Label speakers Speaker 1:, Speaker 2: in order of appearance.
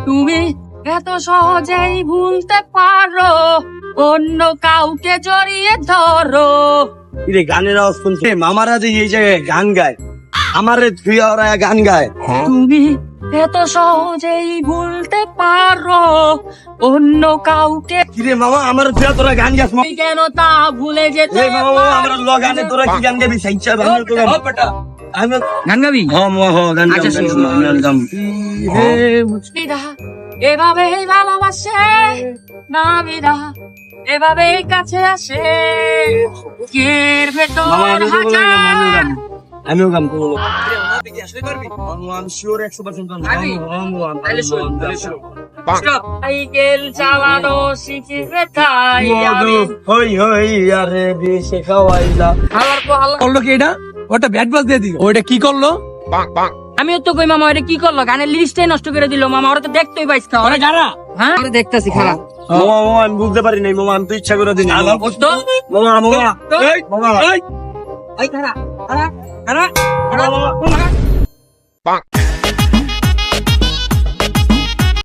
Speaker 1: তুমি এত সহজেই ভুলতে পারো, অন্য কাউকে জড়িয়ে ধরো।
Speaker 2: রে গানের আওয়াজ শুনছে মামারা যে এই জায়গায় গান গায়, আমারে তুই ওরা গান গায়।
Speaker 1: তুমি এত সহজেই ভুলতে পারো, অন্য কাউকে।
Speaker 2: কিরে মামা আমার তুই তোরা গান গাস।
Speaker 1: তুমি কেন তা ভুলে যেতে
Speaker 2: এই মামা মামা আমরা ল গানে তোরা কি গান গাবি? সাইচ্ছা বাংলা তো গান। আমি
Speaker 1: গান গাবি?
Speaker 2: হ্যাঁ মামা হ্যাঁ গান গাম, গান গাম।
Speaker 1: বিদা এভাবেই ভালোবাসে, না বিদা এভাবেই কাছে আসে, বুকের ভেতর হাজার।
Speaker 2: আমিও গান করবো। আমি শিওর 100% গান
Speaker 1: সাইকেল চালানো শিখিবে তাই আমি।
Speaker 2: হই হই আরে বেশি খাওয়াইলা।
Speaker 1: হালার পর হালা।
Speaker 3: করলো কি এটা? ওটা ব্যাট বল দিয়ে দিল। ওইটা কি করলো?
Speaker 1: আমিও তো কই মামা এটা কি করলো, গানের লিস্টটাই নষ্ট করে দিল মামা। ওরা তো দেখতেই পাইছ না।
Speaker 3: ওরা যারা
Speaker 1: হ্যাঁ আরে দেখতাছি খারাপ।
Speaker 2: মামা মামা আমি বুঝতে পারি নাই মামা, আমি তো ইচ্ছা করে দিই
Speaker 1: তো
Speaker 2: মামা মামা
Speaker 3: এই,
Speaker 2: মামা
Speaker 3: এই,
Speaker 1: এই খারাপ খারাপ খারাপ
Speaker 2: মামা